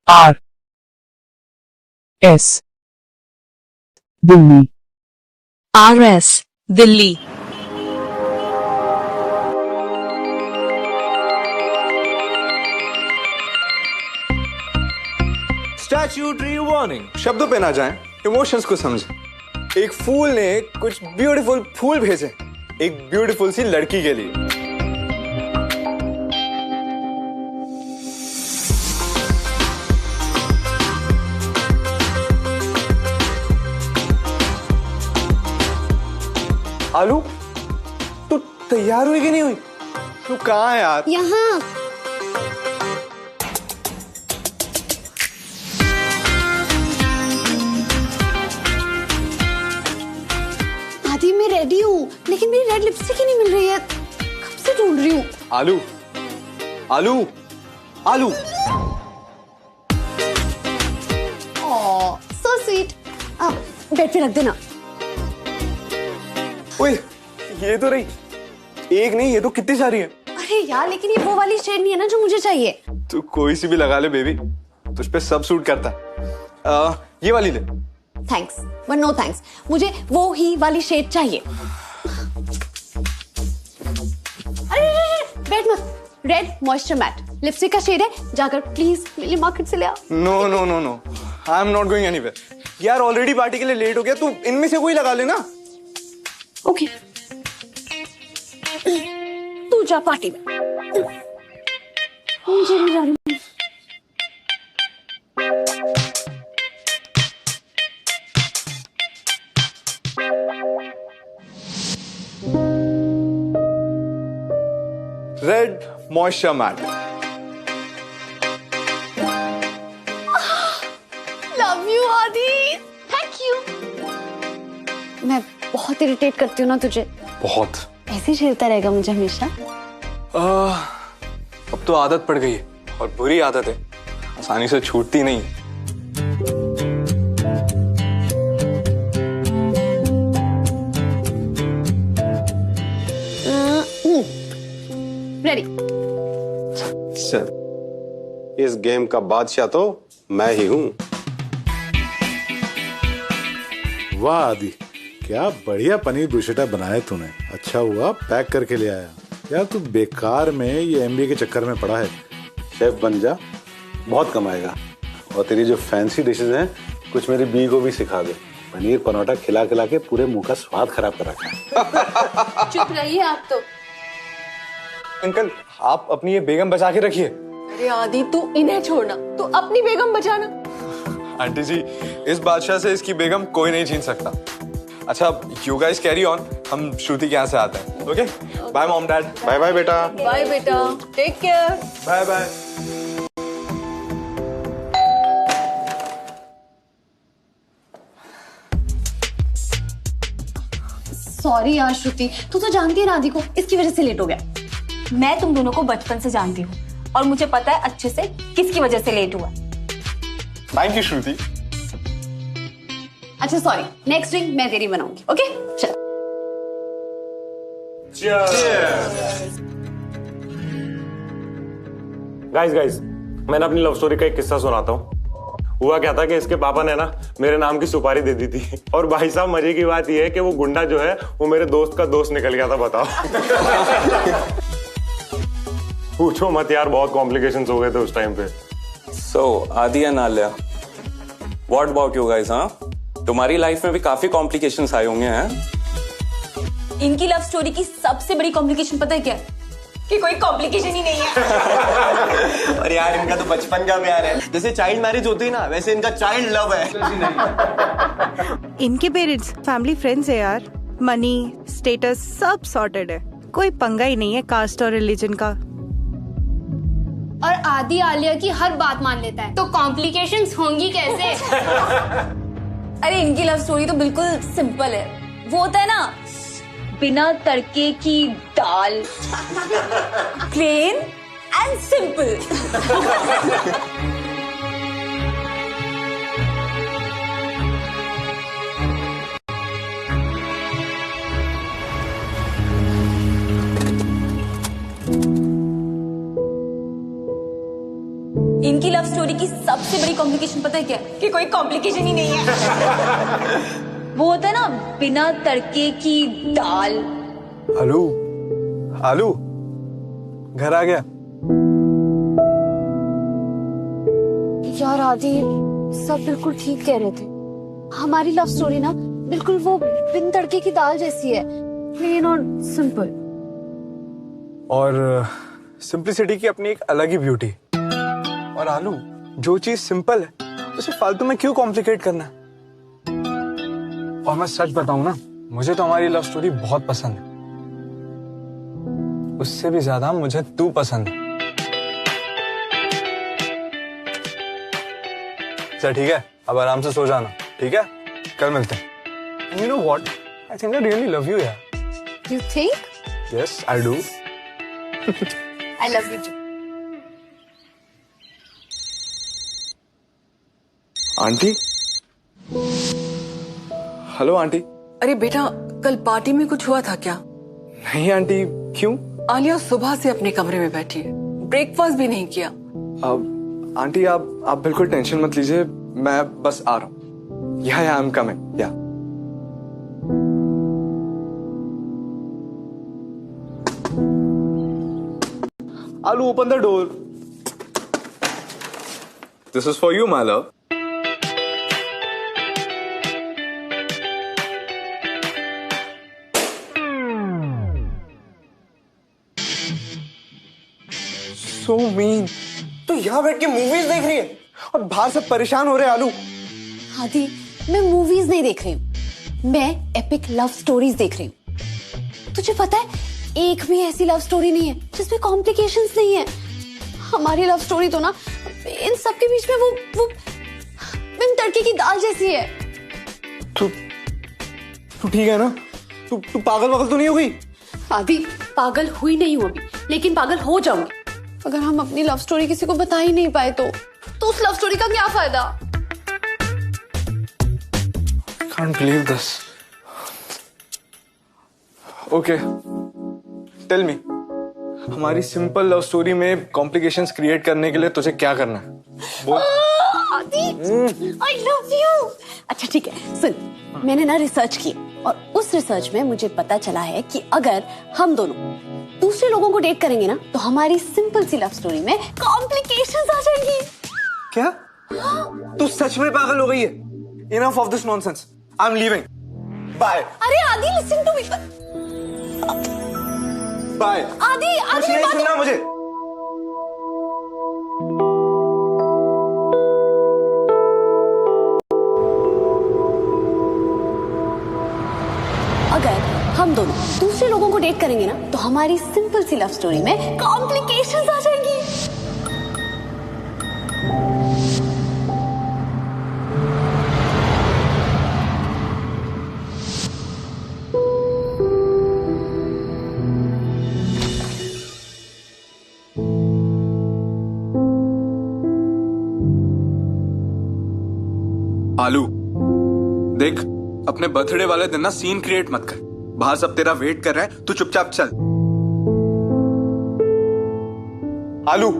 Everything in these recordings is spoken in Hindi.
R S Delhi RS Delhi statutory warning. शब्दों पे ना जाएं, इमोशंस को समझें। एक फूल ने कुछ ब्यूटीफुल फूल भेजे एक ब्यूटीफुल सी लड़की के लिए। आलू, तू तैयार हुई कि नहीं हुई? तू कहाँ है यार? यहाँ। आदि मैं रेडी हूँ, लेकिन मेरी रेड लिपस्टिक ही नहीं मिल रही है। कब से ढूंढ रही हूँ। आलू, आलू, आलू। ओह, so sweet। बेड पे रख देना। ओए, ये तो रही। एक नहीं, ये तो कितनी सारी है। अरे यार, लेकिन ये वो वाली शेड नहीं है ना जो मुझे चाहिए। तू कोई सी भी लगा ले बेबी, तुझ पे सब सूट करता है। ये वाली ले। Thanks, but no thanks. मुझे वो ही वाली शेड चाहिए। अरे बेड मत। रेड मॉइस्चर मैट लिपस्टिक का शेड है। जाकर प्लीज मेरे लिए मार्केट से ले आ। No no no no, I am not going anywhere. यार ऑलरेडी पार्टी के लिए लेट हो गया, तू इनमें से कोई लगा लेना। ओके, तू जा पार्टी में। मुझे नहीं जा रही। Red moisture matte. Love you Aadi, thank you. मैं बहुत इरिटेट करती हूँ ना तुझे। बहुत। ऐसे ही झेलता रहेगा मुझे हमेशा। अब तो आदत पड़ गई है, और बुरी आदत है, आसानी से छूटती नहीं। रेडी। चल, इस गेम का बादशाह तो मैं ही हूँ। वाह आदि, क्या बढ़िया पनीर ब्रूशेटा बनाया तूने। अच्छा हुआ पैक करके ले आया। यार तू बेकार में ये एमबीए के चक्कर में पड़ा है। शेफ बन जा, बहुत कमाएगा। और तेरी जो फैंसी डिशेज हैं, कुछ मेरी बी को भी सिखा दे। पनीर परोठा खिला खिला के पूरे मुंह का स्वाद खराब कर रखा है। चुप रहिए आप तो। अंकल, आप अपनी ये बेगम बचा के रखिए। अरे आदि, तू इन्हें छोड़ना, तू अपनी बेगम बचाना। आंटी जी, इस बादशाह से इसकी बेगम कोई नहीं छीन सकता। अच्छा, यू गाइस कैरी ऑन, हम श्रुति के यहाँ से आते हैं। Okay, bye mom dad. Bye bye बेटा। बाय बेटा, take care. Bye bye. Sorry यार श्रुति, तू तो जानती है राधी को, इसकी वजह से लेट हो गया। मैं तुम दोनों को बचपन से जानती हूँ और मुझे पता है अच्छे से किसकी वजह से लेट हुआ। थैंक यू श्रुति। अच्छा सॉरी, नेक्स्ट ड्रिंक मैं तेरी बनाऊंगी। ओके चल। गाइस, मैंने अपनी लव स्टोरी का एक किस्सा सुनाता हूँ। हुआ क्या था कि इसके पापा ने ना मेरे नाम की सुपारी दे दी थी, और भाई साहब मजे की बात यह है कि वो गुंडा जो है वो मेरे दोस्त का दोस्त निकल गया था। बताओ। पूछो मत यार, बहुत कॉम्प्लिकेशंस हो गए थे उस टाइम पे। So, आदि and Alia, what about you guys? हाँ, तुम्हारी लाइफ में भी काफी कॉम्प्लिकेशंस आए होंगे हैं? इनकी लव स्टोरी की सबसे बड़ी कॉम्प्लिकेशन पता है क्या? कि कोई कॉम्प्लिकेशन ही नहीं है। और यार इनका तो बचपन का प्यार है। जैसे चाइल्ड मैरिज होती है ना, वैसे इनका चाइल्ड लव है। इनके पेरेंट्स फैमिली फ्रेंड्स है यार। मनी स्टेटस सब सॉर्टेड है, कोई पंगा ही नहीं है कास्ट और रिलीजन का। और आदि आलिया की हर बात मान लेता है, तो कॉम्प्लिकेशंस होंगी कैसे? अरे इनकी लव स्टोरी तो बिल्कुल सिंपल है। वो होता है ना, बिना तड़के की दाल, प्लेन एंड सिंपल। इनकी लव स्टोरी की सबसे बड़ी कॉम्प्लिकेशन पता है क्या? कि कोई कॉम्प्लिकेशन ही नहीं है। वो होता है ना बिना तड़के की दाल। आलू, आलू, घर आ गया। यार आदि, सब बिल्कुल ठीक कह रहे थे। हमारी लव स्टोरी ना बिल्कुल वो बिन तड़के की दाल जैसी है, प्लेन और सिंपल। और सिंपलिसिटी की अपनी एक अलग ही ब्यूटी। और आलू, जो चीज सिंपल है उसे फालतू में क्यों कॉम्प्लिकेट करना है? और मैं सच बताऊं ना, मुझे तो हमारी लव स्टोरी बहुत पसंद है। उससे भी ज्यादा मुझे तू पसंद है। चल ठीक है, अब आराम से सो जाना, ठीक है? कल मिलते हैं। You know what? I think I really love you, यार। You think? Yes, I do. I love you too. Aunty, hello aunty. अरे बेटा, कल पार्टी में कुछ हुआ था क्या? नहीं आंटी, क्यों? आलिया सुबह से अपने कमरे में बैठी है, ब्रेकफास्ट भी नहीं किया। आंटी आप बिल्कुल टेंशन मत लीजिए, मैं बस आ रहा हूँ। या आई एम कमिंग, या। आलू, open the door. This is for you my love. So mean. तो यहाँ बैठ के मूवीज देख रही है और बाहर सब परेशान हो रहे हैं। आलू, आदि, मैं मूवीज नहीं देख रही हूँ, मैं एपिक लव स्टोरीज देख रही हूँ। तुझे पता है, एक भी ऐसी लव स्टोरी नहीं है जिसमें कॉम्प्लिकेशंस नहीं है। हमारी लव स्टोरी तो ना इन सबके बीच में वो बिन तड़के की दाल जैसी है। तू ठीक है ना? तू पागल तो नहीं हो गई? आदि, पागल हुई नहीं हूँ अभी, लेकिन पागल हो जाऊंगी अगर हम अपनी लव स्टोरी किसी को बता ही नहीं पाए तो उस लव स्टोरी का क्या फायदा? Can't believe this. Okay, tell me, हमारी सिंपल लव स्टोरी में कॉम्प्लिकेशंस क्रिएट करने के लिए तुझे क्या करना है? बोल। आदि, I love you. अच्छा ठीक है, सुन, मैंने ना रिसर्च की और उस रिसर्च में मुझे पता चला है कि अगर हम दोनों दूसरे लोगों को डेट करेंगे ना तो हमारी सिंपल सी लव स्टोरी में कॉम्प्लिकेशंस आ जाएंगी। क्या? तू सच में पागल हो गई है? Enough of this nonsense. I'm leaving. Bye. अरे आदि, listen to me. Bye. आदि, कुछ नहीं सुनना मुझे। अगर हम दोनों दूसरे लोगों को डेट करेंगे ना तो हमारी सिंपल सी लव स्टोरी में कॉम्प्लिकेशंस आ जाएंगी। आलू, देख, अपने बर्थडे वाले दिन ना सीन क्रिएट मत कर। बाहर सब तेरा वेट कर रहे हैं, तू चुपचाप चल। आलू,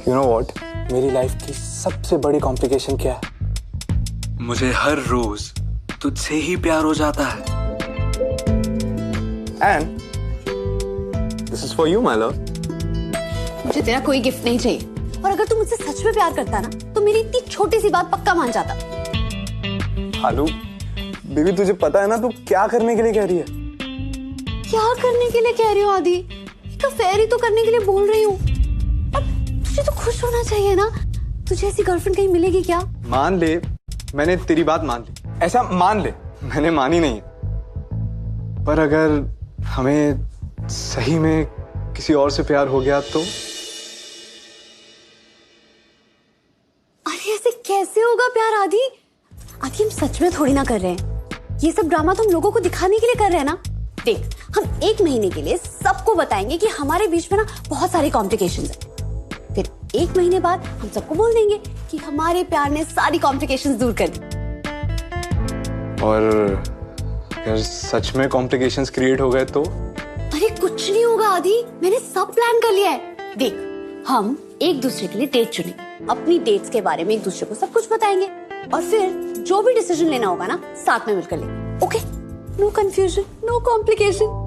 You know what? मेरी लाइफ की सबसे बड़ी कॉम्प्लिकेशन क्या है? मुझे हर रोज तुझसे ही प्यार हो जाता है। And this is for you, my love. मुझे तेरा कोई गिफ्ट नहीं चाहिए, और अगर तू मुझसे सच में प्यार करता ना तो मेरी इतनी छोटी सी बात पक्का मान जाता। आलू, बेबी, तुझे पता है ना तू क्या करने के लिए कह रही है? क्या करने के लिए कह रही हो आदि? एक अफेयर ही तो करने के लिए बोल रही हूँ। तुझे तो खुश होना चाहिए ना, तुझे ऐसी गर्लफ्रेंड कहीं मिलेगी क्या? मान ले, मैंने तेरी बात मान ली, ऐसा मान ले, मैंने मानी नहीं है। पर अगर हमें सही में किसी और से प्यार हो गया तो? अरे ऐसे कैसे होगा प्यार आदि? आदि, हम सच में थोड़ी ना कर रहे हैं, ये सब ड्रामा तो हम लोगों को दिखाने के लिए कर रहे हैं ना। देख, हम 1 महीने के लिए सबको बताएंगे कि हमारे बीच में ना बहुत सारे कॉम्प्लिकेशंस हैं। फिर 1 महीने बाद हम सबको बोल देंगे कि हमारे प्यार ने सारी कॉम्प्लिकेशंस दूर कर दी। और अगर सच में कॉम्प्लिकेशंस क्रिएट हो गए तो? अरे कुछ नहीं होगा आदि, मैंने सब प्लान कर लिया है। देख, हम एक दूसरे के लिए डेट चुनेंगे, अपनी डेट्स के बारे में एक दूसरे को सब कुछ बताएंगे और फिर जो भी डिसीजन लेना होगा ना साथ में मिलकर लेंगे। Okay? No confusion, no complication.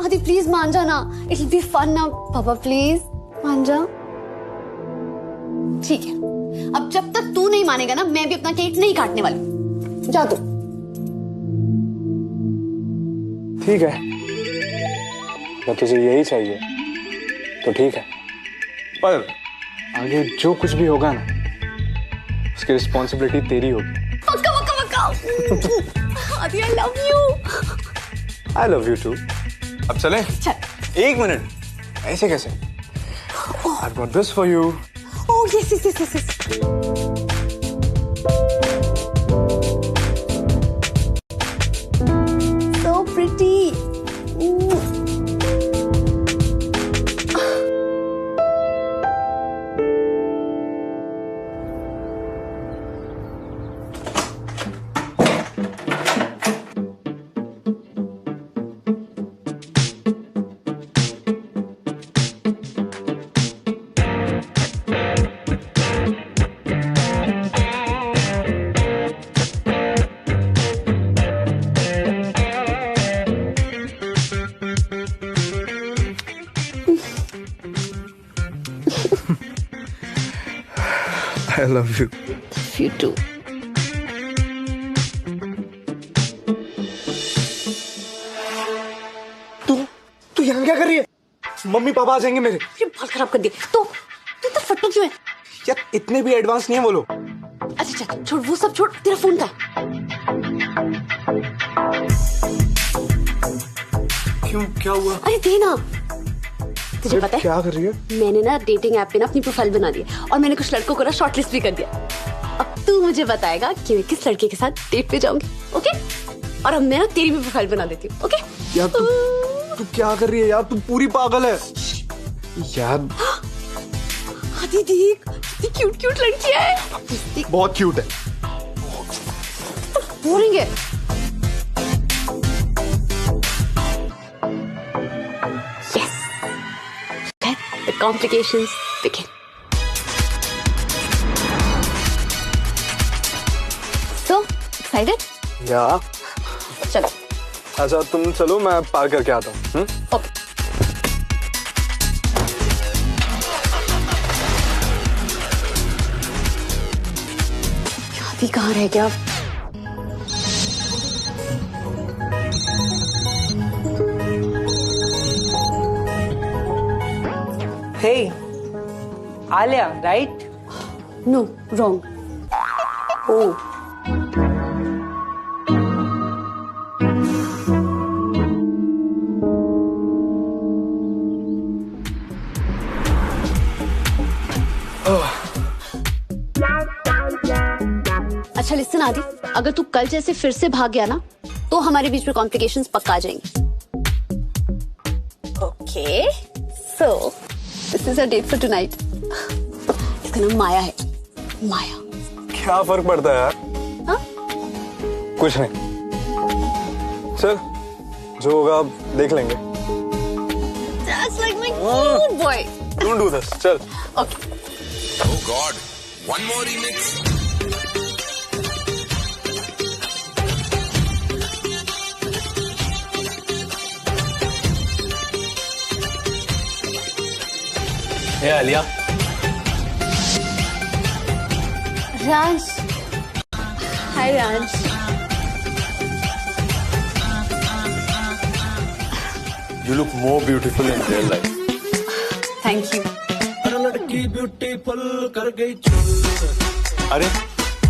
Aadi please मान जा ना, इट विल बी फन ना। पापा प्लीज मान जा। ठीक है, अब जब तक तू नहीं मानेगा ना, मैं भी अपना केक नहीं काटने वाली। जा तू। ठीक है, अगर तुझे यही चाहिए तो ठीक है, पर आगे जो कुछ भी होगा ना उसकी रिस्पॉन्सिबिलिटी तेरी होगी। पक्का पक्का पक्का। Aadi I love you. I love you too. अब चले? चल। 1 मिनट, ऐसे कैसे? I've got this for you. Oh yes. So pretty. Ooh. I love you. You too. तू यहाँ क्या कर रही है? मम्मी पापा आ जाएंगे मेरे। ये बाल खराब कर दिए। तो तू तो फट्टू क्यों है? यार इतने भी एडवांस नहीं है वो लोग। अच्छा चल छोड़, वो सब छोड़, तेरा फोन था। क्यों, क्या हुआ? अरे दे ना। तुझे पता है क्या कर रही है? मैंने ना डेटिंग ऐप पे ना अपनी प्रोफाइल बना दी और मैंने कुछ लड़कों को ना शॉर्टलिस्ट भी कर दिया। अब तू मुझे बताएगा कि मैं किस लड़के के साथ डेट पे जाऊंगी। ओके? और अब मैं ना तेरी भी प्रोफाइल बना देती हूँ। ओके? यार तू क्या कर रही है यार? तू पूरी पागल है यार। आदि देख, कितनी क्यूट क्यूट लड़की है। बहुत क्यूट है। बोरिंग है। Yes. Let the complications begin. So excited? या चलो। अच्छा तुम चलो, मैं पार करके आता हूँ। ओके। आदि कहाँ रह गया? Hey, Alia, right? No, wrong. Oh. अच्छा लिसन आदि, अगर तू कल जैसे फिर से भाग गया ना तो हमारे बीच में कॉम्प्लिकेशंस पक्का आ जाएंगे। Okay, so this is a date for tonight. इसका नाम माया है। माया। क्या फर्क पड़ता है यार? हाँ? कुछ नहीं, चल जो होगा अब देख लेंगे। That's like my cute boy. Don't do this. चल। Okay. Oh God, one more remix. Hey Alia. Raj. Hi Raj. You look more beautiful in real life. Thank you. लड़की ब्यूटीफुल कर गई चुल। अरे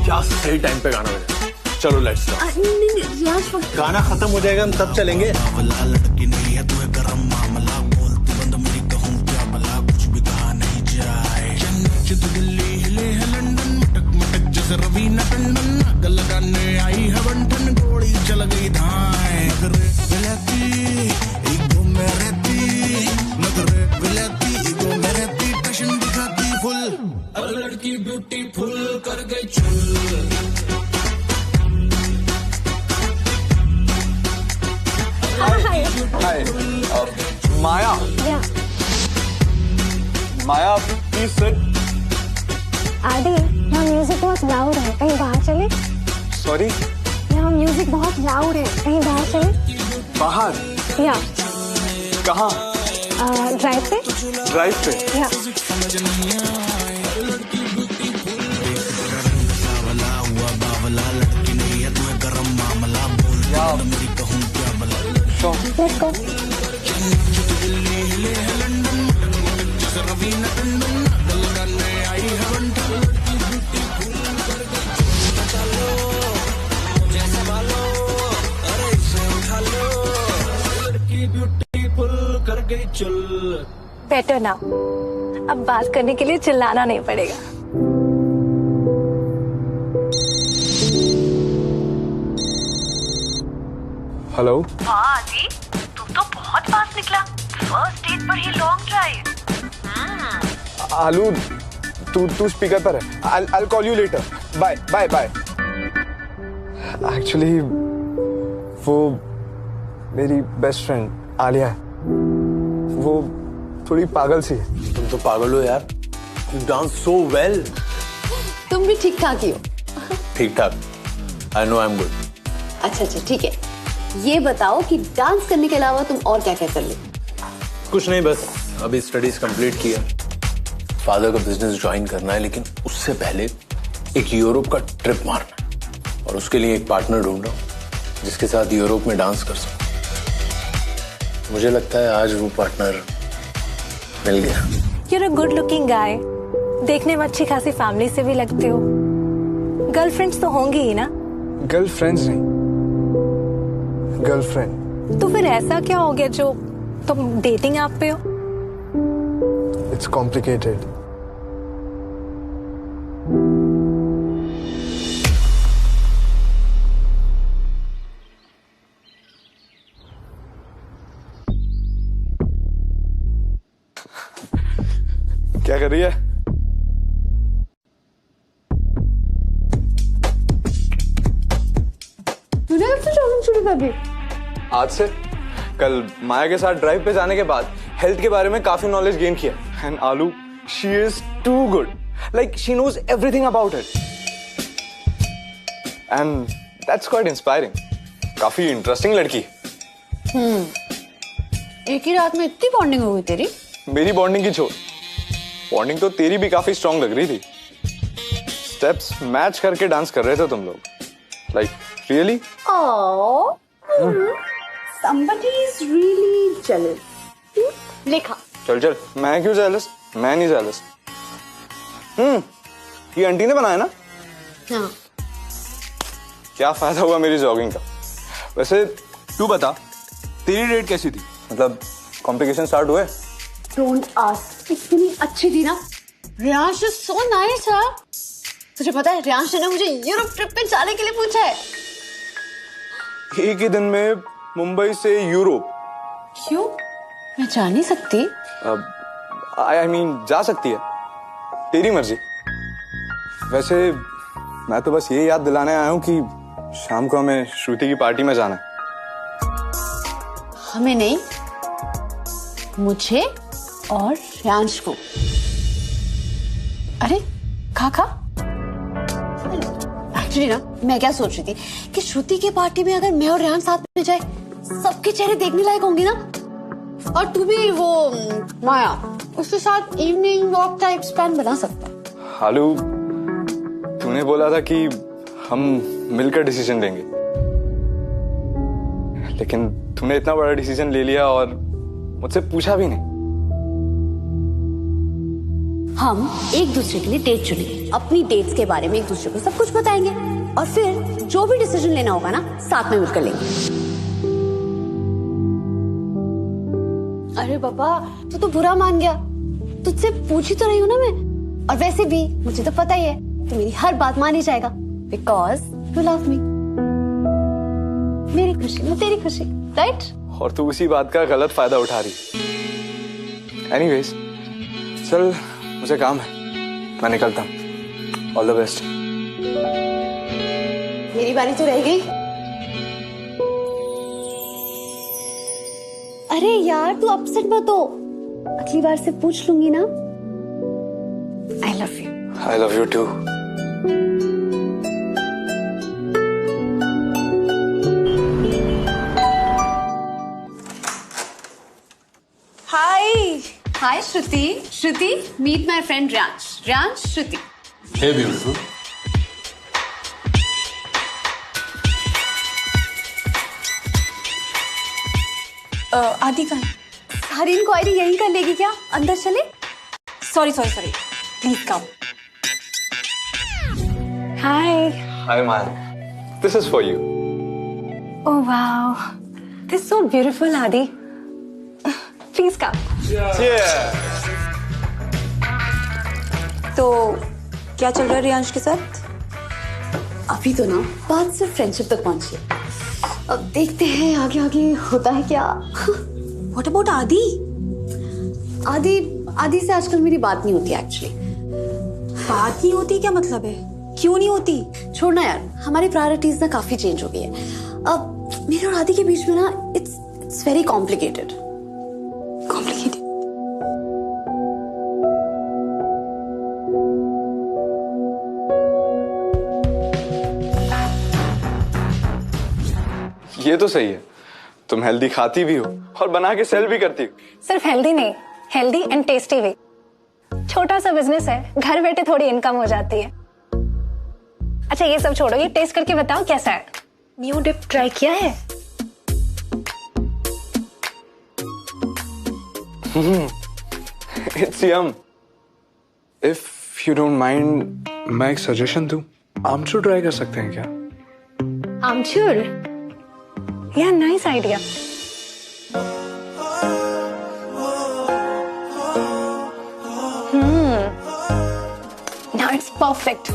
क्या सही टाइम पे गाना बजा। चलो लेट्स गो। नहीं राज, गाना खत्म हो जाएगा, हम तब चलेंगे। लड़की नहीं है, तू है गरम मामला, बोलती बंद मेरी कहूँ क्या भला, कुछ भी कहा नहीं जाए। चेन्नई से दिल्ली हिले है लंदन, मटक मटक जैसे रवीना टंडन, आग लगाने आई है नखरे विलाती ईगो में रहती नखरे विलाती ईगो में रहती पैशन दिखाती फुल अब लड़की ब्यूटीफुल कर गई चुल हाय माया माया प्लीज सिट आदि यहाँ म्यूजिक बहुत लाउड है, कहीं बाहर चले। सॉरी यहाँ म्यूजिक बहुत लाउड है, कहीं बाहर चले। बाहर या कहाँ? ड्राइव पे। ड्राइव पे या Let's go. बेटर ना, अब बात करने के लिए चिल्लाना नहीं पड़ेगा। हेलो। हाँ जी, तू तो बहुत फास्ट निकला। फर्स्ट डेट पर ही लॉन्ग ड्राइव। आलू तू स्पीकर पर है। I'll call you later. Bye bye bye. Actually वो मेरी बेस्ट फ्रेंड आलिया है। वो थोड़ी पागल सी है। तुम तो पागल हो यार। You dance so well. तुम भी ठीक ठाक ही हो। ठीक ठाक। I know I'm good. अच्छा ठीक है, ये बताओ कि डांस करने के अलावा तुम और क्या क्या कर ले? कुछ नहीं, बस अभी स्टडीज कंप्लीट किया। फादर का बिजनेस ज्वाइन करना है, लेकिन उससे पहले एक यूरोप का ट्रिप मारना है और उसके लिए एक पार्टनर ढूंढ रहा हूँ जिसके साथ यूरोप में डांस कर सकूं। मुझे लगता है आज वो पार्टनर मिल गया। You're a good looking guy. देखने में अच्छी खासी फैमिली से भी लगते हो। गर्लफ्रेंड्स तो होंगी ही ना? गर्लफ्रेंड्स नहीं, गर्लफ्रेंड। तो फिर ऐसा क्या हो गया जो तुम डेटिंग ऐप पे हो? It's complicated. क्या कर रही है? तूने कब से जॉगिंग शुरू कर दी? आज से। कल माया के साथ ड्राइव पे जाने के बाद हेल्थ के बारे में काफी नॉलेज गेन किया। And Aloo, she is too good. Like she knows everything about it. And that's quite inspiring. काफी इंटरेस्टिंग लड़की। एक ही रात में इतनी बॉन्डिंग हो गई तेरी? मेरी बॉन्डिंग की छोड़, बॉन्डिंग तो तेरी भी काफी स्ट्रांग लग रही थी। स्टेप्स मैच करके डांस कर रहे थे तुम लोग। Like really? Oh, somebody is really jealous. लेखा। चल मैं क्यों जेलस? मैं नहीं जेलस। ये आंटी ने बनाया ना? हाँ। क्या फायदा हुआ मेरी जॉगिंग का? वैसे तू बता, तेरी डेट कैसी थी? मतलब कॉम्प्लिकेशन स्टार्ट हुए? Don't ask. इतनी अच्छी थी ना। रियांश is so nice है। तुझे पता है रियांश ने मुझे यूरोप ट्रिप पे जाने के लिए पूछा है। एक ही दिन में मुंबई से यूरोप? क्यों? मैं जा नहीं सकती? I mean, जा सकती है, तेरी मर्जी। वैसे मैं तो बस ये याद दिलाने आया हूँ कि शाम को हमें श्रुति की पार्टी में जाना है। हमें नहीं, मुझे और रियांश को। अरे खा। एक्चुअली ना मैं क्या सोच रही थी कि श्रुति की पार्टी में अगर मैं और रियांश साथ में जाए, सबके चेहरे देखने लायक होंगे ना। और तू भी वो माया, उसके साथ इवनिंग वॉक टाइप प्लान बना सकता। हालू, तूने बोला था कि हम मिलकर डिसीजन लेंगे, लेकिन तूने इतना बड़ा डिसीजन ले लिया और मुझसे पूछा भी नहीं। हम एक दूसरे के लिए डेट चुनेंगे, अपनी डेट्स के बारे में एक दूसरे को सब कुछ बताएंगे और फिर जो भी डिसीजन लेना होगा ना साथ में मिलकर लेंगे। अरे बाबा, तू तो बुरा मान गया। तुझसे पूछी तो रही हूँ ना मैं। और वैसे भी मुझे तो पता ही है तू मेरी हर बात मान ही जाएगा, बिकॉज यू लव मी। मेरी खुशी में तेरी खुशी, राइट? और तू उसी बात का गलत फायदा उठा रही। एनीवेज, चल मुझे काम है, मैं निकलता हूँ। All the best. मेरी बारी तो रह गई। अरे यार तू अपसेट मत हो, अगली बार से पूछ लूंगी ना। I love you. I love you too. Hi Shruti. Shruti, meet my friend Riyansh. Riyansh, Shruti. Hey beautiful. Adi का सारी इंक्वायरी यहीं कर लेगी क्या? अंदर चले? Sorry please come. Hi. Hi Maya, this is for you. Oh wow, this is so beautiful Aadi. Please come. तो क्या चल रहा है रियांश के साथ? अभी तो ना बात सिर्फ फ्रेंडशिप तक पहुंची है, अब देखते हैं आगे आगे होता है क्या। व्हाट अबाउट आदि? आदि से आजकल मेरी बात नहीं होती एक्चुअली। बात नहीं होती क्या मतलब है? क्यों नहीं होती? छोड़ना यार, हमारी प्रायोरिटीज ना काफी चेंज हो गई है। अब मेरे और आदि के बीच में ना इट्स वेरी कॉम्प्लिकेटेड। ये तो सही है, तुम हेल्दी खाती भी हो और बना के सेल भी करती हो। सिर्फ हेल्दी नहीं, हेल्दी एंड टेस्टी भी। छोटा सा बिजनेस है, घर बैठे थोड़ी इनकम हो जाती है। अच्छा ये सब छोड़ो, ये टेस्ट करके बताओ कैसा है। न्यू डिप ट्राई किया है? It's yum. If you don't mind, मैं एक सजेशन दूं, आमचूर ट्राई कर सकते हैं क्या? आमचूर? या nice idea. Now it's perfect.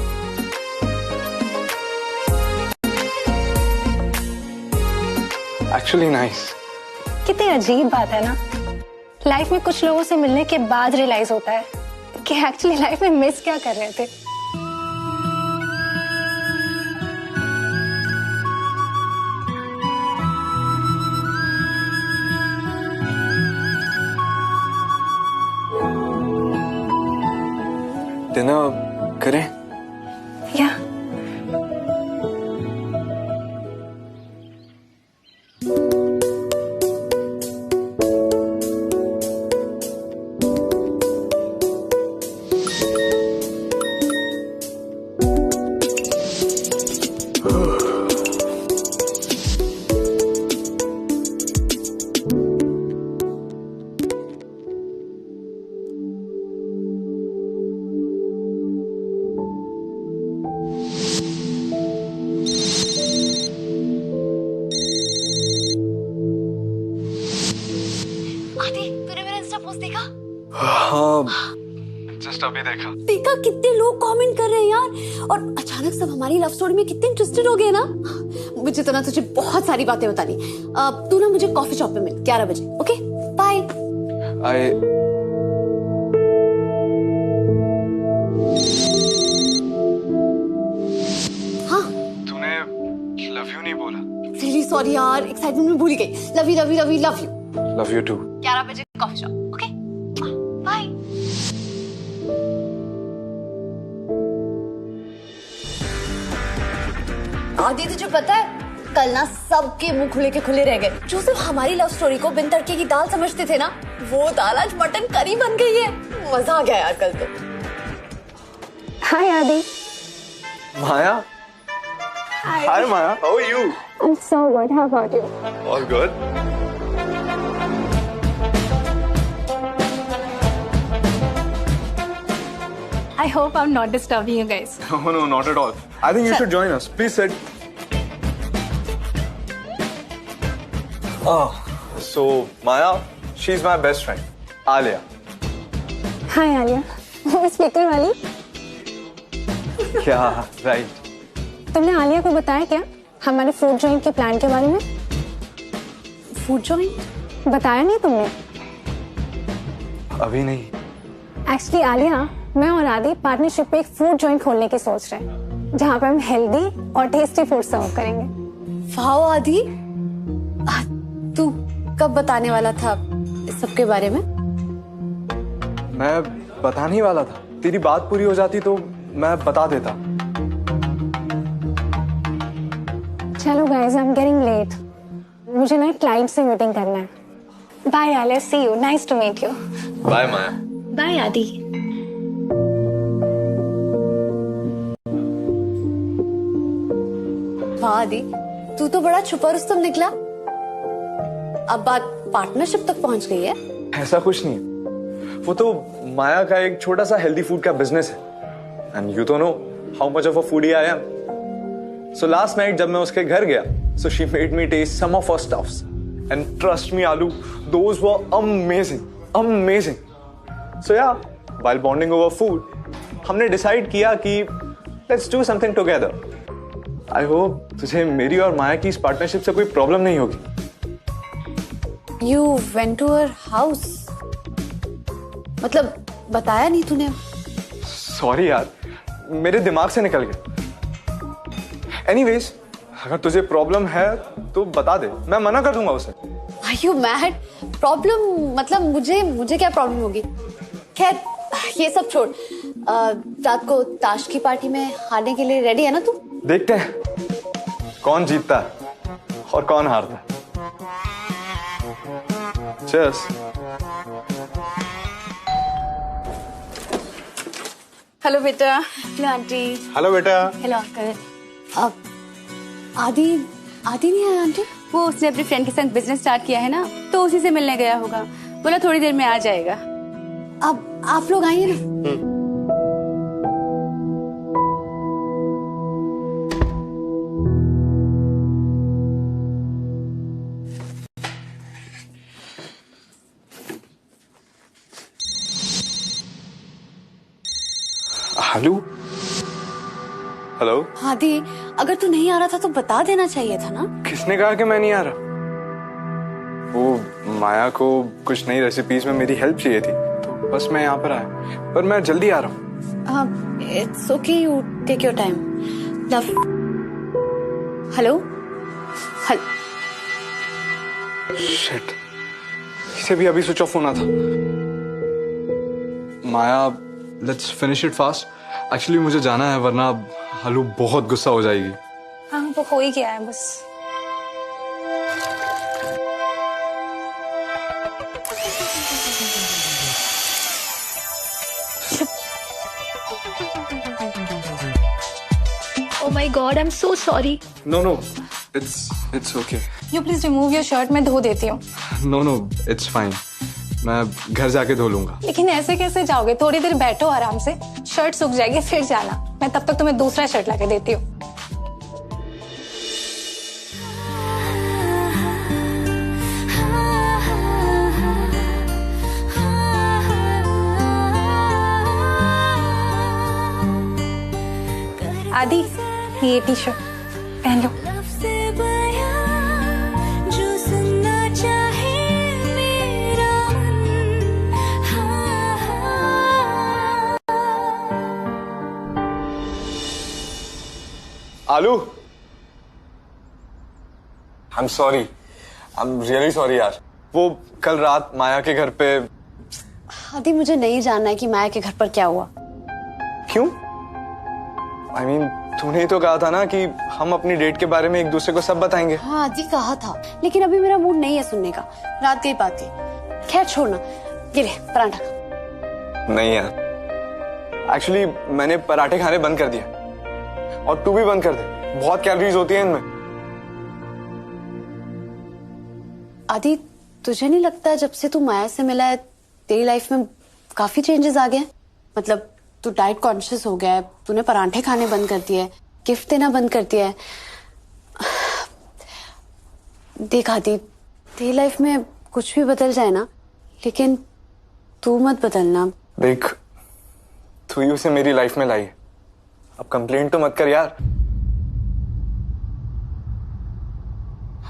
Actually nice. कितनी अजीब बात है ना, लाइफ में कुछ लोगों से मिलने के बाद रियलाइज होता है कि एक्चुअली लाइफ में मिस क्या कर रहे थे। डिनर करें? या जस्ट अभी देखा। देखा कितने लोग कमेंट कर रहे हैं यार, और अचानक सब हमारी लव स्टोरी में कितने इंटरेस्टेड हो गए ना। मुझे तो ना तुझे बहुत सारी बातें बतानी। तू ना मुझे कॉफी शॉप पे मिल 11 बजे। Okay bye. हाँ तूने लव यू नहीं बोला। रियली सॉरी यार, एक्साइटमेंट में भूल गई। Love you love you love you love you. Love you too. 11 बजे कॉफी शॉप। Okay bye. आदि तुझे पता है, कल ना सबके मुंह खुले के खुले रह गए। जो सिर्फ हमारी लव स्टोरी को बिन तड़के की दाल समझते थे ना, वो दाल आज मटन करी बन गई है। मजा आ गया यार कल तो। Hi Aadi. Maya. Hi Maya, how are you? I'm so good. How about you? All good. I hope I'm not disturbing you guys. No, not at all. I think you should join us. Please sit. Oh, so Maya, she's my best friend, Alia. Hi Alia. वो स्पीकर वाली? क्या? Right. तुमने आलिया को बताया क्या? हमारे फूड जॉइंट के प्लान के बारे में। फूड जॉइंट बताया नहीं तुमने? अभी नहीं। एक्चुअली आलिया, मैं और आदि पार्टनरशिप पे एक फूड जॉइंट खोलने की सोच रहे हैं, जहाँ पे हम हेल्दी और टेस्टी फूड सर्व करेंगे। वाह आदि, तू कब बताने वाला था इस सब के बारे में? मैं बताने ही वाला था, तेरी बात पूरी हो जाती तो मैं बता देता। चलो guys, I am getting late, मुझे ना क्लाइंट से मीटिंग करना है। Bye Aliya, see you, nice to meet you. Bye Maya. Bye Adi. वाह आदि, तू तो बड़ा छुपा रुस्तम निकला। अब बात पार्टनरशिप तक पहुंच गई है। ऐसा कुछ नहीं है, वो तो माया का एक छोटा सा हेल्दी फूड का बिजनेस है। एंड यू तो know how much of a foodie I am. So last night जब मैं उसके घर गया, so she made me taste some of her stuffs and trust me aloo, those were amazing, amazing. So yeah, while bonding over food, हमने डिसाइड किया कि let's do something together. I hope तुझे मेरी और माया की इस पार्टनरशिप से कोई प्रॉब्लम नहीं होगी। You went to her house? मतलब बताया नहीं तूने? सॉरी यार, मेरे दिमाग से निकल गया। एनीवेज, अगर तुझे प्रॉब्लम है तो बता दे, मैं मना कर दूंगा उसे। Are you mad? प्रॉब्लम मतलब मुझे क्या प्रॉब्लम होगी? खैर ये सब छोड़, रात को ताश की पार्टी में हारने के लिए रेडी है ना तू? देखते हैं कौन जीतता है और कौन हारता है। Cheers. हेलो बेटा। Hello aunty. हेलो बेटा। Hello uncle. अब आदि नहीं आया आंटी? वो उसने अपने फ्रेंड के साथ बिजनेस स्टार्ट किया है ना, तो उसी से मिलने गया होगा। बोला थोड़ी देर में आ जाएगा। अब आप लोग आइए ना। Hello hello. आदि, अगर तू नहीं आ रहा था तो बता देना चाहिए था ना। किसने कहा कि मैं नहीं आ रहा? वो माया को कुछ नई रेसिपीज में मेरी हेल्प चाहिए थी, तो बस मैं यहाँ पर आया, पर मैं जल्दी आ रहा हूँ। It's okay, you take your time. Love. Hello. Shit, इसे भी अभी स्विच ऑफ होना था। Maya, let's finish it fast. Actually मुझे जाना है, वरना हलू बहुत गुस्सा हो जाएगी। हाँ, वो हो ही गया है बस। Oh my God, I'm so sorry. No, it's okay. You please remove your shirt, मैं धो देती हूँ। No, it's fine. मैं घर जाके धो लूंगा। लेकिन ऐसे कैसे जाओगे? थोड़ी देर बैठो आराम से, शर्ट सूख जाएगी फिर जाना। मैं तब तक तुम्हें दूसरा शर्ट लाके देती हूँ। आदि, ये टी शर्ट पहन लो। आलू, I'm sorry. I'm really sorry यार। वो कल रात माया के घर पे। आदि, मुझे नहीं जानना है कि माया के घर पर क्या हुआ। क्यों? I mean, तूने ही तो कहा था ना कि हम अपनी डेट के बारे में एक दूसरे को सब बताएंगे। हाँ आदि, कहा था, लेकिन अभी मेरा मूड नहीं है सुनने का। रात गई बात है। खैर छोड़ना, ये ले पराठा खा। नहीं यार, एक्चुअली मैंने पराठे खाने बंद कर दिया, और तू भी बंद कर दे, बहुत कैलोरीज होती है इनमें। आदि, तुझे नहीं लगता जब से तू माया से मिला है तेरी लाइफ में काफी चेंजेस आ गए? मतलब तू डाइट कॉन्शियस हो गया है, तूने पराठे खाने बंद कर दिए, गिफ्ट देना बंद कर दिया है। देख आदि, तेरी लाइफ में कुछ भी बदल जाए ना, लेकिन तू मत बदलना। देख, तू ही उसे मेरी लाइफ में लाई है, अब कंप्लेंट तो मत कर यार।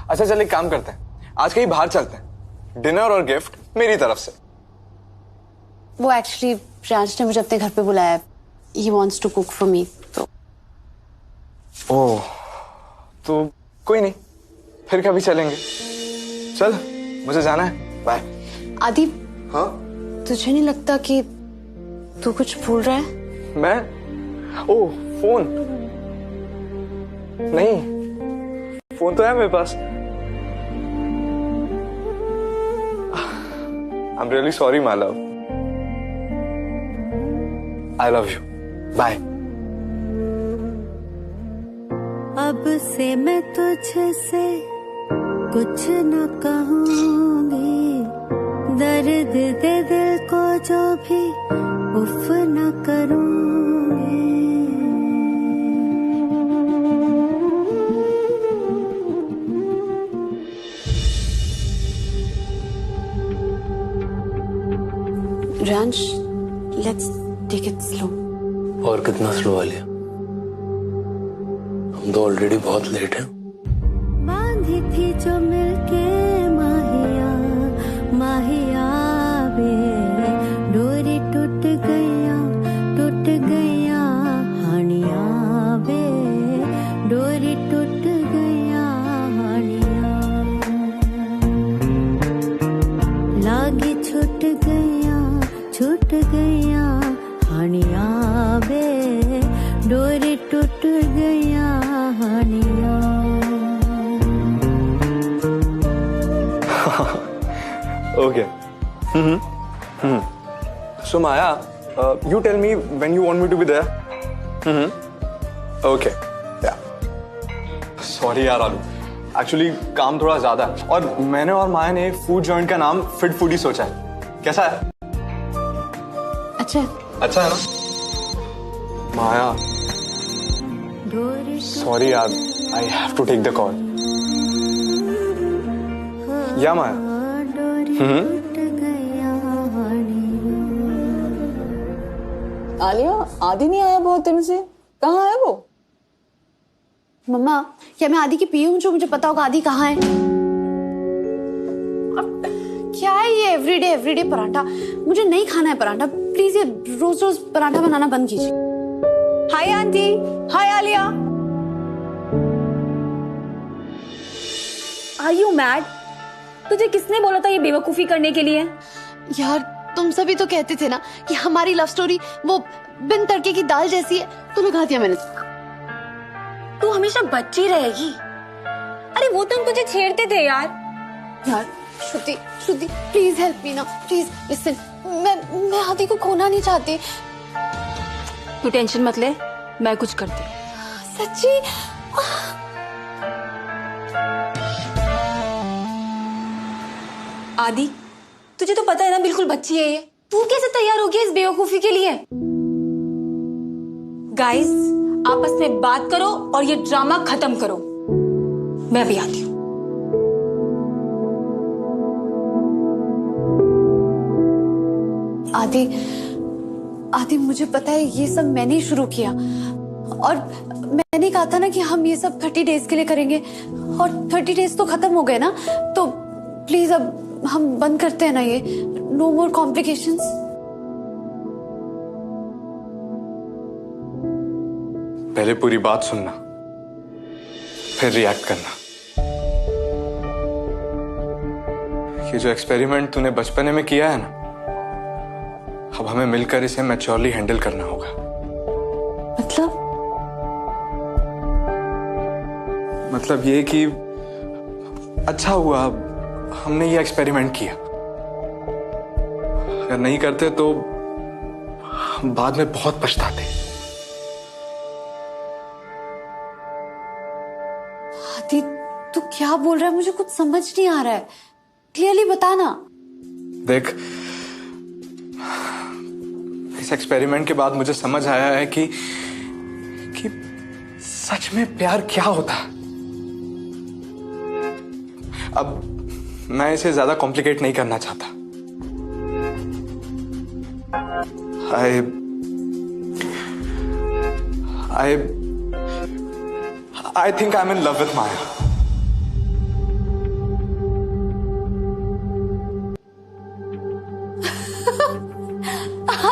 अच्छा चल एक काम करते हैं, आज कहीं बाहर चलते हैं, डिनर और गिफ्ट मेरी तरफ से। वो एक्चुअली राज ने मुझे अपने घर पे बुलाया है, he wants to cook for me. तो ओह, तो कोई नहीं, फिर कभी चलेंगे। चल मुझे जाना है, बाय। आदि, हाँ तुझे नहीं लगता कि तू कुछ भूल रहा है? मैं? ओह फोन नहीं, फोन तो है मेरे पास। I am really sorry my love, I love you, bye. अब से मैं तुझसे कुछ न कहूंगी, दर्द दे दिल को जो भी उफ न करूंगी। रांश, लेट्स टेक इट स्लो। और कितना स्लो आलिया, हम तो ऑलरेडी बहुत लेट हैं। बांधी थी जो मिलके माहिया माहिया वे, डोरी टूट गया हानिया वे, डोरी टूट गया हानिया, लागी छूट गया हानिया वे, डोरी टूट गया हानिया। Okay. So Maya, you tell me when you want me to be there. Okay. Yeah. Sorry यार आलू, एक्चुअली काम थोड़ा ज्यादा है और मैंने और माया ने फूड जॉइंट का नाम फिट फूडी सोचा है। कैसा है? अच्छा है ना? माया, सॉरी यार, I have to take the call. Yeah Maya? Alia, आदि नहीं आया बहुत दिन से, कहाँ है वो? मम्मा, क्या मैं आदि की पी हूँ जो मुझे पता होगा आदि कहाँ है? क्या है ये एवरीडे पराठा? मुझे नहीं खाना है पराठा, प्लीज ये रोज रोज पराठा बनाना बंद कीजिए। Hi aunty, hi Aliya. Are you mad? तुझे किसने बोला था ये बेवकूफी करने के लिए? यार तुम सभी तो कहते थे ना कि हमारी लव स्टोरी वो बिन तड़के की दाल जैसी है, तो लगा दिया मैंने। तू हमेशा बच्ची रहेगी। अरे वो तो हम तुझे छेड़ते थे यार। यार श्रुति प्लीज हेल्प मी ना, प्लीज लिसन। मैं आदि को खोना नहीं चाहती। तू टेंशन मत ले, मैं कुछ करती। सच्ची? आदि, तुझे तो पता है ना बिल्कुल बच्ची है ये। तू कैसे तैयार हो गया इस बेवकूफी के लिए? गाइस, आपस में बात करो और ये ड्रामा खत्म करो। मैं भी आती हूँ। आदि मुझे पता है ये सब मैंने ही शुरू किया, और मैंने कहा था ना कि हम ये सब 30 डेज के लिए करेंगे, और 30 डेज तो खत्म हो गए ना, तो प्लीज अब हम बंद करते हैं ना ये। नो मोर कॉम्प्लिकेशंस। पहले पूरी बात सुनना, फिर रिएक्ट करना। ये जो एक्सपेरिमेंट तूने बचपने में किया है ना, अब हमें मिलकर इसे मैच्योरली हैंडल करना होगा। मतलब ये कि अच्छा हुआ हमने ये एक्सपेरिमेंट किया, अगर नहीं करते तो हम बाद में बहुत पछताते। आदि तू क्या बोल रहा है? मुझे कुछ समझ नहीं आ रहा है, क्लियरली बता ना। देख, इस एक्सपेरिमेंट के बाद मुझे समझ आया है कि सच में प्यार क्या होता है। अब मैं इसे ज्यादा कॉम्प्लिकेट नहीं करना चाहता। I think I'm in love with Maya.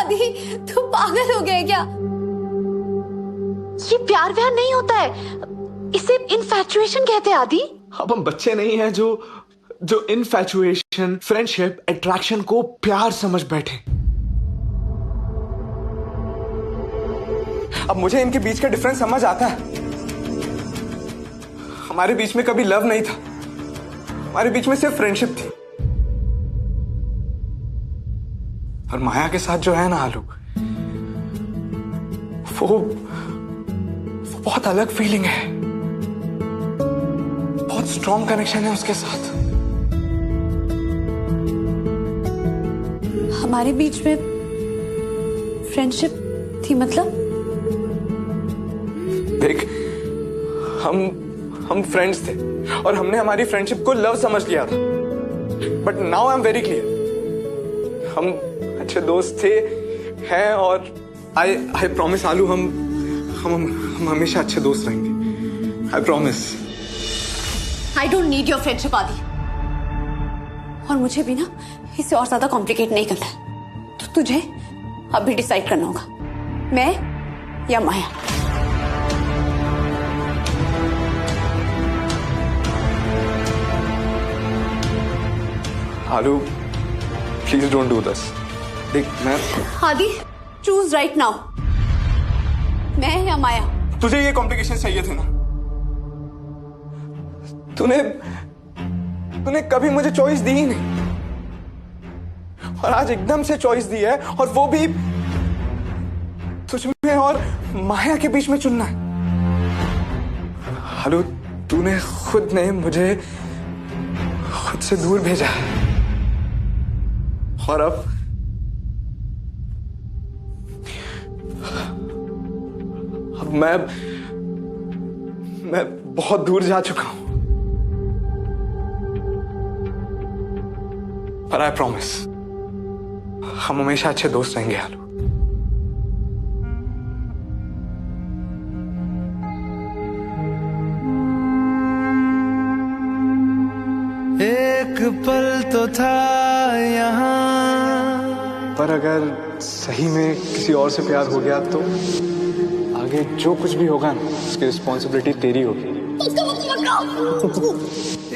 आदि तू पागल हो गया क्या? ये प्यार व्यार नहीं होता है, इसे इनफैचुएशन कहते हैं आदि। अब हम बच्चे नहीं हैं जो इनफैचुएशन, फ्रेंडशिप, अट्रैक्शन को प्यार समझ बैठे। अब मुझे इनके बीच का डिफरेंस समझ आता है। हमारे बीच में कभी लव नहीं था, हमारे बीच में सिर्फ फ्रेंडशिप थी। और माया के साथ जो है ना आलू, वो बहुत अलग फीलिंग है, बहुत स्ट्रॉन्ग कनेक्शन है उसके साथ। हमारे बीच में फ्रेंडशिप थी मतलब? देख, हम फ्रेंड्स थे और हमने हमारी फ्रेंडशिप को लव समझ लिया था। But now I am very clear, हम अच्छे दोस्त थे, हैं, और आई प्रॉमिस आलू, हम हमेशा अच्छे दोस्त रहेंगे। I promise. I don't need your friendship आदि, और मुझे भी ना इसे और ज्यादा कॉम्प्लिकेट नहीं करना है। तो तुझे अभी डिसाइड करना होगा, मैं या माया। आलू, प्लीज डोंट डू दिस। देख, मैं आदि, चूज राइट नाउ, मैं या माया। तुझे ये कॉम्प्लिकेशन चाहिए थे ना? तूने कभी मुझे चॉइस दी ही नहीं, और आज एकदम से चॉइस दी है, और वो भी तुझमें और माया के बीच में चुनना है। आलू, तूने खुद ने मुझे खुद से दूर भेजा है, और अब मैं बहुत दूर जा चुका हूं। पर आई प्रॉमिस, हम हमेशा अच्छे दोस्त रहेंगे आलू। एक पल तो था यहाँ, पर अगर सही में किसी और से प्यार हो गया तो आगे जो कुछ भी होगा ना, उसकी रिस्पॉन्सिबिलिटी तेरी होगी।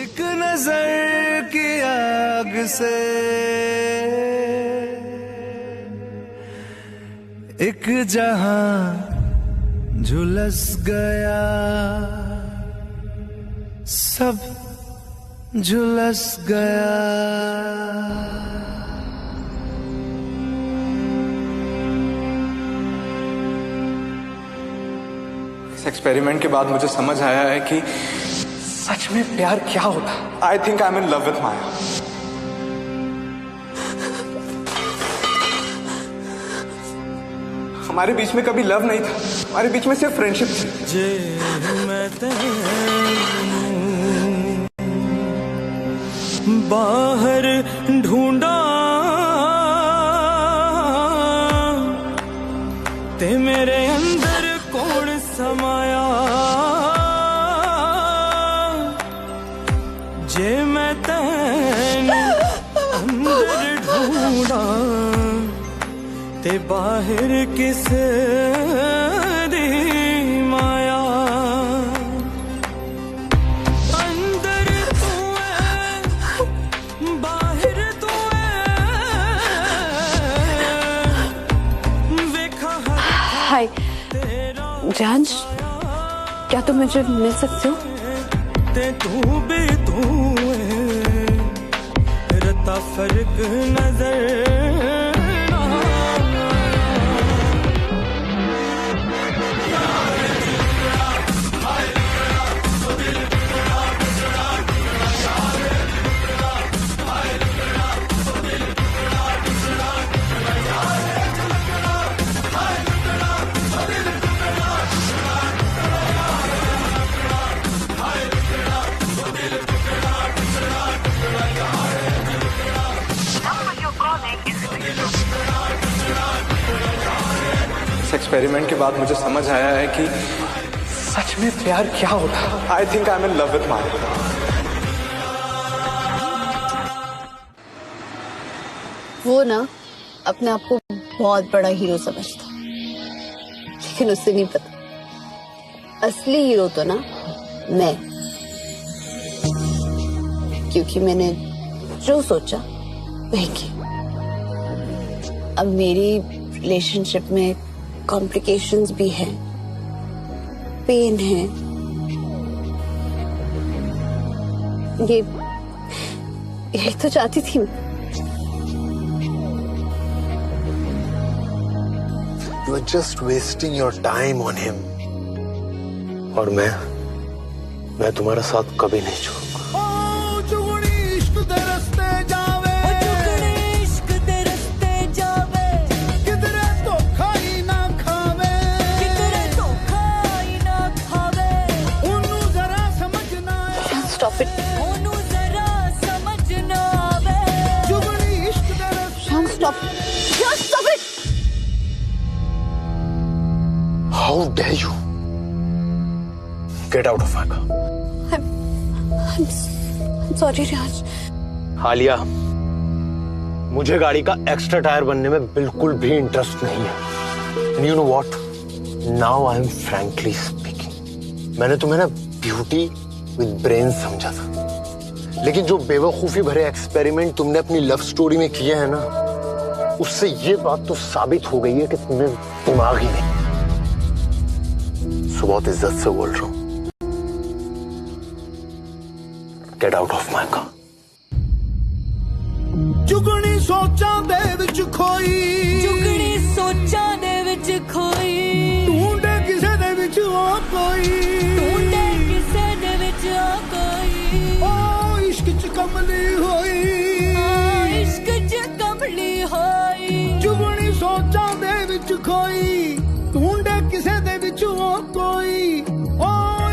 एक नजर की आग से एक जहां झुलस गया, सब झुलस गया। इस एक्सपेरिमेंट के बाद मुझे समझ आया है कि सच में प्यार क्या होता है। I think I am in love with Maya. हमारे बीच में कभी लव नहीं था, हमारे बीच में सिर्फ फ्रेंडशिप थी। बाहर ढूंढा ते मेरे अंदर कौन समाया, जे मैं तेन अंदर ढूंढा ते बाहर किस दी माया। अंदर तू है, बाहर तू है, वेखा हाय जान, क्या तुम मुझे मिल सकते हो? ते तू भी तू है, रता फर्क नजर एक्सपेरिमेंट के बाद मुझे समझ आया है कि सच में प्यार क्या होता है। I think I am in love with Maya. वो ना अपने आप को बहुत बड़ा हीरो समझता, लेकिन उससे नहीं पता असली हीरो तो ना मैं, क्योंकि मैंने जो सोचा वही किया। अब मेरी रिलेशनशिप में कॉम्प्लिकेशंस भी हैं, पेन है, यही तो चाहती थी मैं। You are just wasting your time on him. और मैं तुम्हारा साथ कभी नहीं छोड़ूंगा। Stop it. Shan, stop. Just stop it. How dare you? Get out of my car. I'm sorry, Raj. Alia, मुझे गाड़ी का एक्स्ट्रा टायर बनने में बिल्कुल भी इंटरेस्ट नहीं है। And you know what? Now I am frankly speaking. मैंने तुम्हें ना ब्यूटी विद ब्रेन समझा था, लेकिन जो बेवकूफी भरे एक्सपेरिमेंट तुमने अपनी लव स्टोरी में किए हैं ना, उससे ये बात तो साबित हो गई है कि तुम्हें दिमाग ही नहीं। सो बहुत इज्जत से बोल रहा हूं, get out of my car. चुगनी सोचां दे विच खोई, चुगनी सोचां दे विच खोई, ढूंढे किसे दे विच ओ कोई, ढूंढे किसे दे विच ओ कोई, ओ इश्क च कमली होई, इश्क च कमली होई, चुगनी सोचां दे विच खोई, ढूंढे किसे दे विच ओ कोई, ओ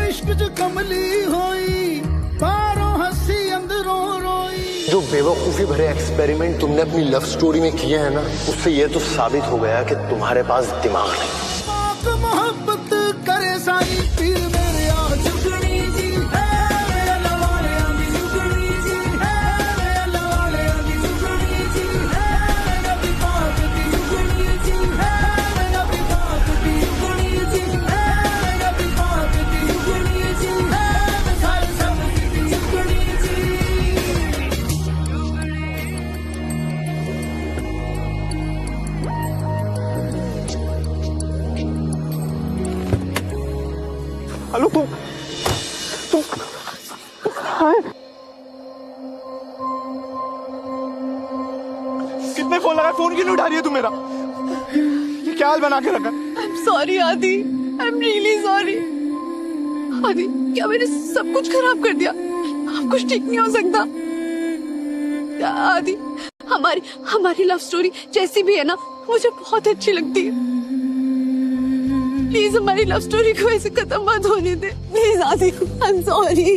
इश्क च कमली होई, बाहरों हंसी अंदरों रोई। जो बेवकूफी भरे एक्सपेरिमेंट तुमने अपनी लव स्टोरी में किए हैं ना, उससे ये तो साबित हो गया कि तुम्हारे पास दिमाग नहीं। मोहब्बत करे सारी पीर मेरे आ चुगनी जी है, मेरे लवाले आंदी चुगनी जी है, मेरे लवाले आंदी चुगनी जी है, मेरा भी पाक दी चुगनी जी है, मेरा भी पाक दी चुगनी जी है, मेरा भी पाक दी चुगनी जी है, मैं सारे सब दी चुगनी जी। हेलो, तुम कितने फोन लगाए, फोन क्यों नहीं उठा रही है तू मेरा? ये क्या हाल बना के रखा? I'm sorry आदि, I'm really sorry। आदि, क्या मैंने सब कुछ खराब कर दिया? अब कुछ ठीक नहीं हो सकता। आदि, हमारी लव स्टोरी जैसी भी है ना, मुझे बहुत अच्छी लगती है। प्लीज हमारी लव स्टोरी को ऐसे खत्म मत होने दे, प्लीज आदि। I'm sorry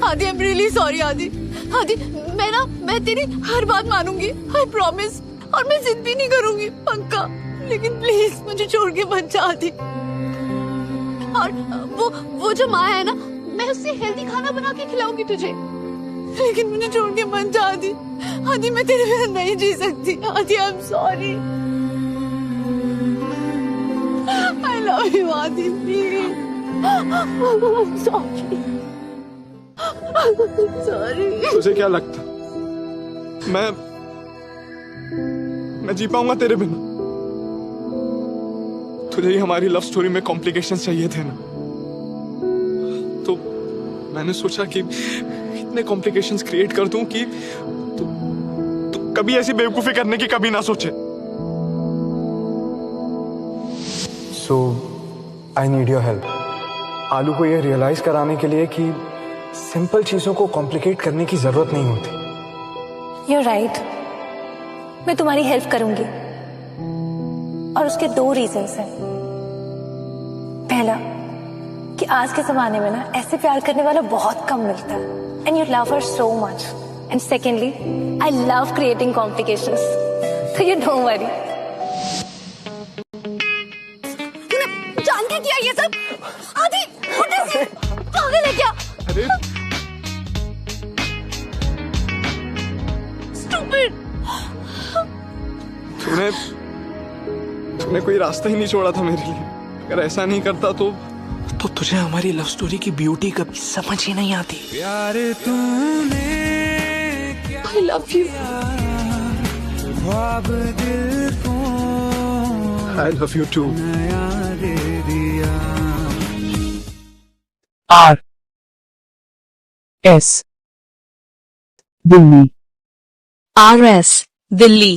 आदि, I'm really sorry आदि। आदि, मैं तेरी हर बात मानूंगी, I promise। और मैं जिद भी नहीं करूंगी, पक्का। लेकिन प्लीज मुझे छोड़ के मत जा आदि। और वो जो माँ है ना, मैं उससे हेल्दी खाना बना के खिलाऊंगी तुझे, लेकिन मुझे छोड़ के मत जा आदि। आदि, मैं तेरे बिना नहीं जी सकती आदि। I'm sorry। I love you आदि, please। I'm sorry। sorry। तुझे क्या लगता मैं जी पाऊंगा तेरे बिना? तुझे ही हमारी लव स्टोरी में कॉम्प्लिकेशंस चाहिए थे ना, तो मैंने सोचा कि इतने कॉम्प्लिकेशंस क्रिएट कर दूं कि तू कभी ऐसी बेवकूफी करने की कभी ना सोचे। सो आई नीड योर हेल्प। आलू को ये रियलाइज कराने के लिए कि सिंपल चीजों को कॉम्प्लिकेट करने की जरूरत नहीं होती। You're right। मैं तुम्हारी हेल्प करूंगी, और उसके 2 रीजंस हैं। पहला, कि आज के जमाने में ना ऐसे प्यार करने वाला बहुत कम मिलता है, and you love her so much. And secondly, I love creating complications, so you don't worry। तूने जान के किया ये सब? आदि, उठ ऐसे, पागल है क्या? अरे Stupid। तूने कोई रास्ता ही नहीं छोड़ा था मेरे लिए। अगर ऐसा नहीं करता तो तुझे हमारी लव स्टोरी की ब्यूटी कभी समझ ही नहीं आती। प्यार तूने आई लव यू। ख्वाब दिल को आई लव यू टू। नया दे दिया। RS दिल्ली। RS दिल्ली।